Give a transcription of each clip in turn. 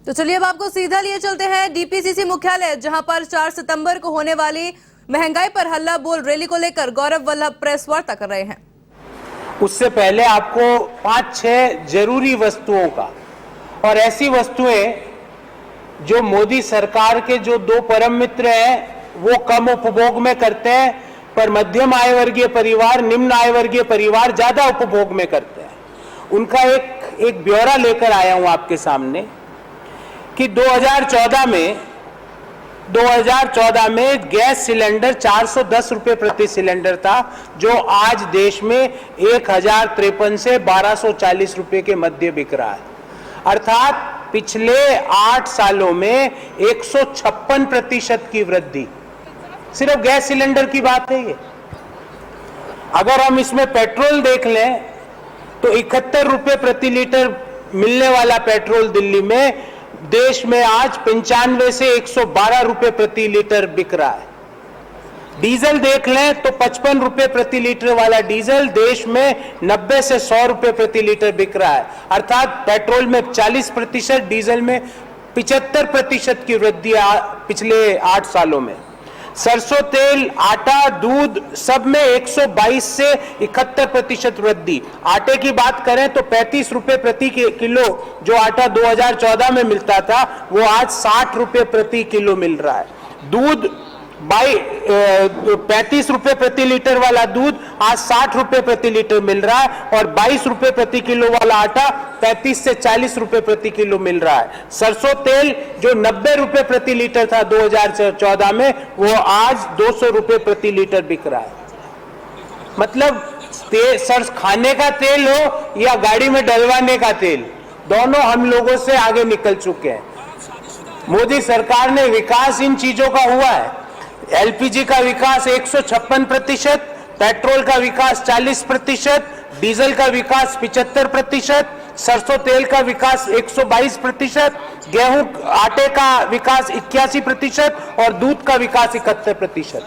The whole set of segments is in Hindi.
तो चलिए अब आपको सीधा लिए चलते हैं डीपीसीसी मुख्यालय, जहां पर 4 सितंबर को होने वाली महंगाई पर हल्ला बोल रैली को लेकर गौरव वल्लभ प्रेस वार्ता कर रहे हैं। उससे पहले आपको 5-6 जरूरी वस्तुओं का और ऐसी वस्तुएं जो मोदी सरकार के जो 2 परम मित्र हैं वो कम उपभोग में करते हैं, पर मध्यम आय वर्गीय परिवार, निम्न आय वर्गीय परिवार ज्यादा उपभोग में करते हैं। उनका एक ब्यौरा लेकर आया हूं आपके सामने कि 2014 में गैस सिलेंडर 410 रुपए प्रति सिलेंडर था, जो आज देश में 1053 से 1240 रुपए के मध्य बिक रहा है। अर्थात पिछले 8 सालों में 156% की वृद्धि। सिर्फ गैस सिलेंडर की बात है ये। अगर हम इसमें पेट्रोल देख लें तो 71 रुपए प्रति लीटर मिलने वाला पेट्रोल दिल्ली में देश में आज 95 से 112 रुपए प्रति लीटर बिक रहा है। डीजल देख लें तो 55 रुपए प्रति लीटर वाला डीजल देश में 90 से 100 रुपए प्रति लीटर बिक रहा है। अर्थात पेट्रोल में 40%, डीजल में 75% की वृद्धि पिछले 8 सालों में। सरसों तेल, आटा, दूध सब में 122 से 71% वृद्धि। आटे की बात करें तो 35 रुपए प्रति किलो जो आटा 2014 में मिलता था वो आज 60 रुपए प्रति किलो मिल रहा है। दूध 35 रुपए प्रति लीटर वाला दूध आज 60 रुपए प्रति लीटर मिल रहा है, और 22 रुपए प्रति किलो वाला आटा 35 से 40 रुपए प्रति किलो मिल रहा है। सरसों तेल जो 90 रुपए प्रति लीटर था 2014 में, वो आज 200 रुपए प्रति लीटर बिक रहा है। मतलब खाने का तेल हो या गाड़ी में डलवाने का तेल, दोनों हम लोगों से आगे निकल चुके हैं। मोदी सरकार ने विकास इन चीजों का हुआ है। एलपीजी का विकास 156%, पेट्रोल का विकास 40%, डीजल का विकास 75%, सरसों तेल का विकास 122%, गेहूं आटे का विकास 81% और दूध का विकास 71%।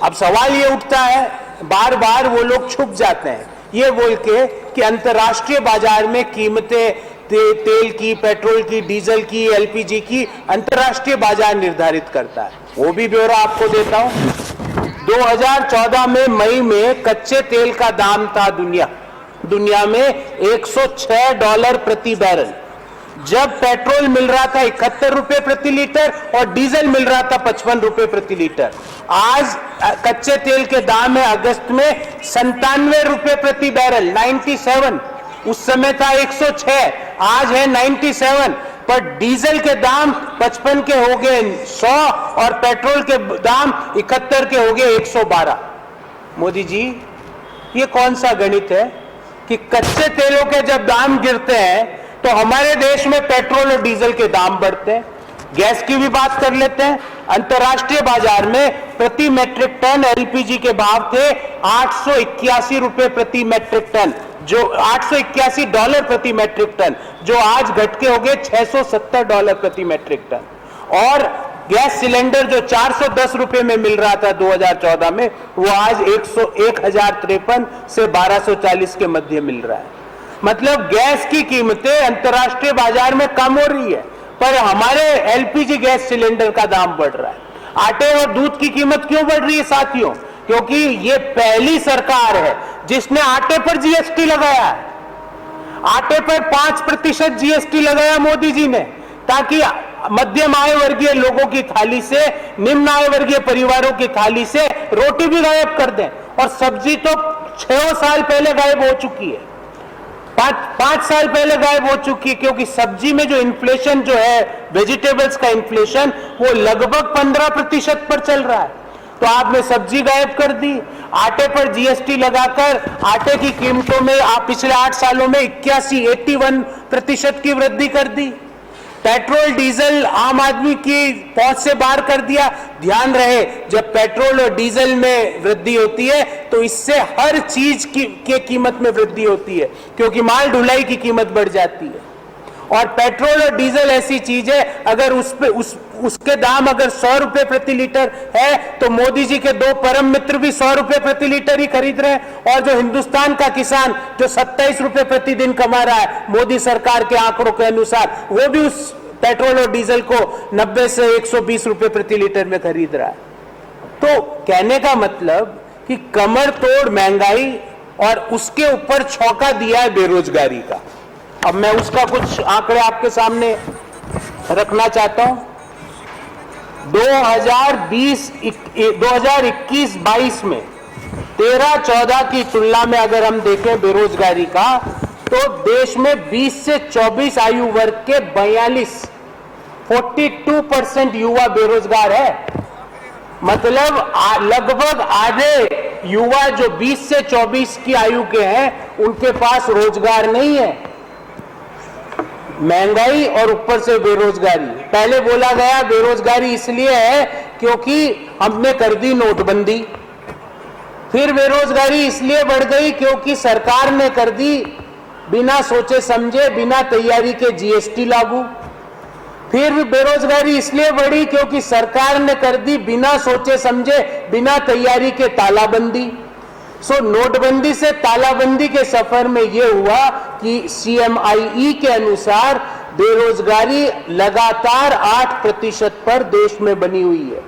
अब सवाल ये उठता है, बार बार वो लोग छुप जाते हैं ये बोल के कि अंतर्राष्ट्रीय बाजार में कीमतें तेल की, पेट्रोल की, डीजल की, एलपीजी की अंतर्राष्ट्रीय बाजार निर्धारित करता है। वो भी ब्यौरा आपको देता हूं। 2014 में मई में कच्चे तेल का दाम था दुनिया में $106 प्रति बैरल, जब पेट्रोल मिल रहा था 71 रुपए प्रति लीटर और डीजल मिल रहा था 55 रुपए प्रति लीटर। आज कच्चे तेल के दाम है अगस्त में 97 रुपए प्रति बैरल, 97। उस समय था 106, आज है 97। पर डीजल के दाम 55 के हो गए 100 और पेट्रोल के दाम 71 के हो गए 112। मोदी जी, ये कौन सा गणित है कि कच्चे तेलों के जब दाम गिरते हैं तो हमारे देश में पेट्रोल और डीजल के दाम बढ़ते हैं। गैस की भी बात कर लेते हैं। अंतर्राष्ट्रीय बाजार में प्रति मैट्रिक टन एलपीजी के भाव थे 881 रुपए प्रति मैट्रिक टन, जो $881 प्रति मैट्रिक टन, जो आज घट के हो गए $670 प्रति मैट्रिक टन। और गैस सिलेंडर जो 410 रुपए में मिल रहा था 2014 में, वो आज 1053 से 1240 के मध्य मिल रहा है। मतलब गैस की कीमतें अंतर्राष्ट्रीय बाजार में कम हो रही है, पर हमारे एलपीजी गैस सिलेंडर का दाम बढ़ रहा है। आटे और दूध की कीमत क्यों बढ़ रही है साथियों? क्योंकि ये पहली सरकार है जिसने आटे पर जीएसटी लगाया है। आटे पर 5% जीएसटी लगाया मोदी जी ने, ताकि मध्यम आय वर्गीय लोगों की थाली से, निम्न आय वर्गीय परिवारों की थाली से रोटी भी गायब कर दें। और सब्जी तो 6 साल पहले गायब हो चुकी है, 5 साल पहले गायब हो चुकी है, क्योंकि सब्जी में जो इन्फ्लेशन जो है, वेजिटेबल्स का इन्फ्लेशन, वो लगभग 15% पर चल रहा है। तो आपने सब्जी गायब कर दी। आटे पर जीएसटी लगाकर आटे की कीमतों में आप पिछले 8 सालों में 81% की वृद्धि कर दी। पेट्रोल डीजल आम आदमी की पहुंच से बाहर कर दिया। ध्यान रहे, जब पेट्रोल और डीजल में वृद्धि होती है तो इससे हर चीज की कीमत में वृद्धि होती है, क्योंकि माल ढुलाई की कीमत बढ़ जाती है। और पेट्रोल और डीजल ऐसी चीज है, अगर उसके दाम अगर 100 रुपए प्रति लीटर है तो मोदी जी के 2 परम मित्र भी 100 रुपए प्रति लीटर ही खरीद रहे हैं। और जो हिंदुस्तान का किसान जो 27 रुपए प्रतिदिन कमा रहा है मोदी सरकार के आंकड़ों के अनुसार, वो भी उस पेट्रोल और डीजल को 90 से 120 रुपए प्रति लीटर में खरीद रहा है। तो कहने का मतलब कि कमर तोड़ महंगाई और उसके ऊपर छौंका दिया है बेरोजगारी का। अब मैं उसका कुछ आंकड़े आपके सामने रखना चाहता हूं। 2021-22 में 13-14 की तुलना में अगर हम देखें बेरोजगारी का, तो देश में 20 से 24 आयु वर्ग के 42% युवा बेरोजगार है। मतलब लगभग आधे युवा जो 20 से 24 की आयु के हैं, उनके पास रोजगार नहीं है। महंगाई और ऊपर से बेरोजगारी। पहले बोला गया बेरोजगारी इसलिए है क्योंकि हमने कर दी नोटबंदी, फिर बेरोजगारी इसलिए बढ़ गई क्योंकि सरकार ने कर दी बिना सोचे समझे, बिना तैयारी के जीएसटी लागू। फिर बेरोजगारी इसलिए बढ़ी क्योंकि सरकार ने कर दी बिना सोचे समझे, बिना तैयारी के तालाबंदी। सो नोटबंदी से तालाबंदी के सफर में यह हुआ कि CMIE के अनुसार बेरोजगारी लगातार 8% पर देश में बनी हुई है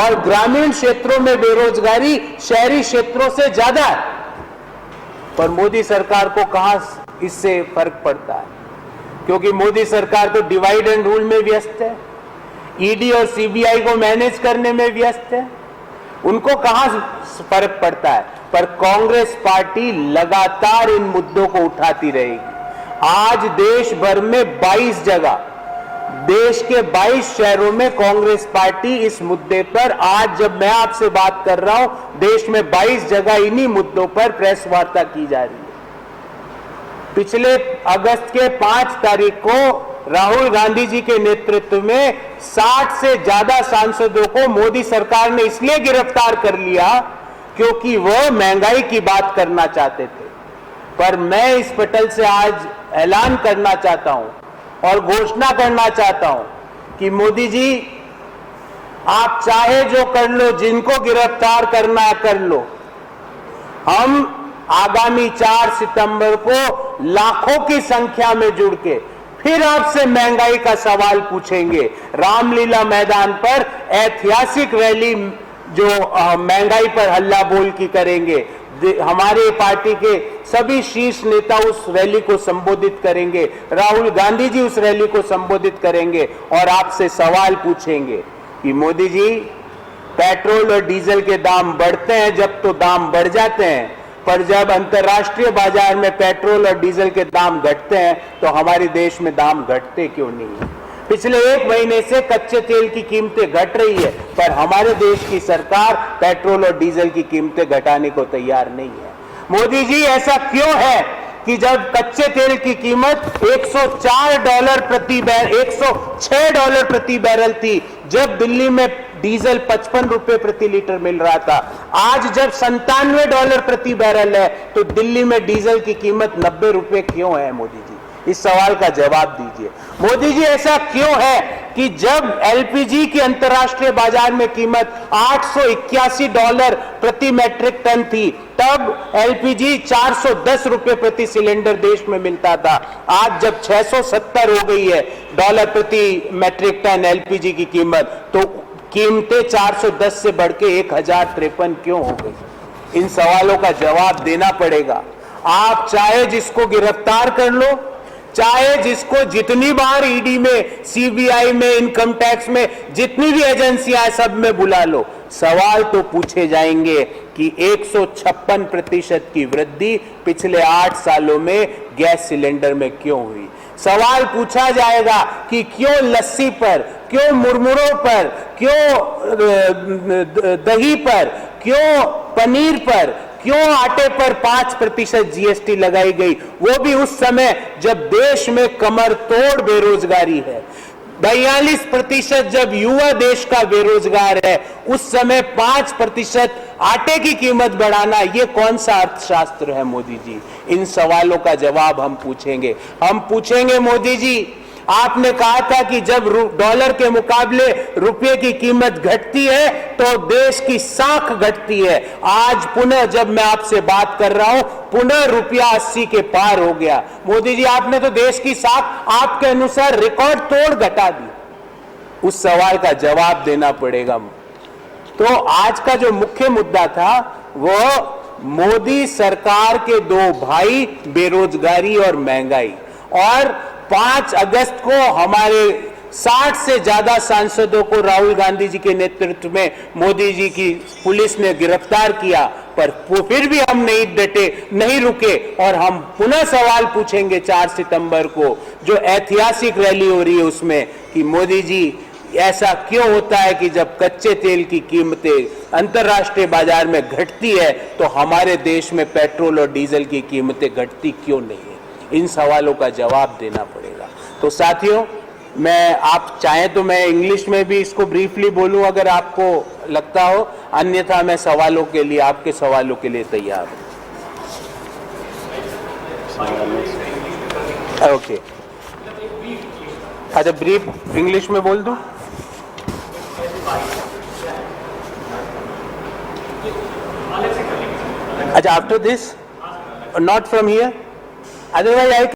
और ग्रामीण क्षेत्रों में बेरोजगारी शहरी क्षेत्रों से ज्यादा है। पर मोदी सरकार को कहां इससे फर्क पड़ता है, क्योंकि मोदी सरकार तो डिवाइड एंड रूल में व्यस्त है, ईडी और सीबीआई को मैनेज करने में व्यस्त है, उनको कहां फर्क पड़ता है। पर कांग्रेस पार्टी लगातार इन मुद्दों को उठाती रहेगी। आज देश भर में 22 जगह, देश के 22 शहरों में कांग्रेस पार्टी इस मुद्दे पर, आज जब मैं आपसे बात कर रहा हूं, देश में 22 जगह इन्हीं मुद्दों पर प्रेस वार्ता की जा रही है। पिछले अगस्त के 5 तारीख को राहुल गांधी जी के नेतृत्व में 60 से ज्यादा सांसदों को मोदी सरकार ने इसलिए गिरफ्तार कर लिया क्योंकि वह महंगाई की बात करना चाहते थे। पर मैं इस पटल से आज ऐलान करना चाहता हूं और घोषणा करना चाहता हूं कि मोदी जी, आप चाहे जो कर लो, जिनको गिरफ्तार करना है कर लो। हम आगामी 4 सितंबर को लाखों की संख्या में जुड़ के फिर आपसे महंगाई का सवाल पूछेंगे। रामलीला मैदान पर ऐतिहासिक रैली जो महंगाई पर हल्ला बोल की करेंगे, हमारे पार्टी के सभी शीर्ष नेता उस रैली को संबोधित करेंगे, राहुल गांधी जी उस रैली को संबोधित करेंगे और आपसे सवाल पूछेंगे कि मोदी जी, पेट्रोल और डीजल के दाम बढ़ते हैं जब तो दाम बढ़ जाते हैं, पर जब अंतर्राष्ट्रीय बाजार में पेट्रोल और डीजल के दाम घटते हैं तो हमारे देश में दाम घटते क्यों नहीं? पिछले 1 महीने से कच्चे तेल की कीमतें घट रही है, पर हमारे देश की सरकार पेट्रोल और डीजल की कीमतें घटाने को तैयार नहीं है। मोदी जी, ऐसा क्यों है कि जब कच्चे तेल की कीमत $106 प्रति बैरल थी, जब दिल्ली में डीजल 55 रुपए प्रति लीटर मिल रहा था, आज जब $97 प्रति बैरल है, तो दिल्ली में डीजल की कीमत 90 रुपए क्यों है? मोदी जी, इस सवाल का जवाब दीजिए। मोदी जी, ऐसा क्यों है कि जब एलपीजी की अंतर्राष्ट्रीय बाजार में कीमत $881 प्रति मैट्रिक टन थी, तब एलपीजी 410 रुपए प्रति सिलेंडर देश में मिलता था। आज जब 670 हो गई है डॉलर प्रति मैट्रिक टन एलपीजी की कीमत, तो कीमतें 410 से बढ़ के 1053 क्यों हो गई? इन सवालों का जवाब देना पड़ेगा। आप चाहे जिसको गिरफ्तार कर लो, चाहे जिसको जितनी बार ईडी में, सीबीआई में, इनकम टैक्स में, जितनी भी एजेंसियां सब में बुला लो, सवाल तो पूछे जाएंगे कि 156% की वृद्धि पिछले 8 सालों में गैस सिलेंडर में क्यों हुई। सवाल पूछा जाएगा कि क्यों लस्सी पर, क्यों मुरमुरों पर, क्यों दही पर, क्यों पनीर पर, क्यों आटे पर 5% जीएसटी लगाई गई, वो भी उस समय जब देश में कमर तोड़ बेरोजगारी है। 42% जब युवा देश का बेरोजगार है, उस समय 5% आटे की कीमत बढ़ाना, ये कौन सा अर्थशास्त्र है? मोदी जी, इन सवालों का जवाब हम पूछेंगे। हम पूछेंगे मोदी जी, आपने कहा था कि जब डॉलर के मुकाबले रुपये की कीमत घटती है तो देश की साख घटती है। आज पुनः जब मैं आपसे बात कर रहा हूं, पुनः रुपया 80 के पार हो गया। मोदी जी, आपने तो देश की साख आपके अनुसार रिकॉर्ड तोड़ घटा दी। उस सवाल का जवाब देना पड़ेगा। तो आज का जो मुख्य मुद्दा था वो मोदी सरकार के दो भाई, बेरोजगारी और महंगाई। और 5 अगस्त को हमारे 60 से ज्यादा सांसदों को राहुल गांधी जी के नेतृत्व में मोदी जी की पुलिस ने गिरफ्तार किया, पर फिर भी हम नहीं डटे, नहीं रुके और हम पुनः सवाल पूछेंगे 4 सितंबर को जो ऐतिहासिक रैली हो रही है उसमें कि मोदी जी, ऐसा क्यों होता है कि जब कच्चे तेल की कीमतें अंतर्राष्ट्रीय बाजार में घटती है तो हमारे देश में पेट्रोल और डीजल की कीमतें घटती क्यों नहीं है? इन सवालों का जवाब देना पड़ेगा। तो साथियों, आप चाहें तो मैं इंग्लिश में भी इसको ब्रीफली बोलूं अगर आपको लगता हो, अन्यथा मैं सवालों के लिए, आपके सवालों के लिए तैयार हूं। ओके, अच्छा ब्रीफ इंग्लिश में बोल दूं? अच्छा, after this, not from here, otherwise I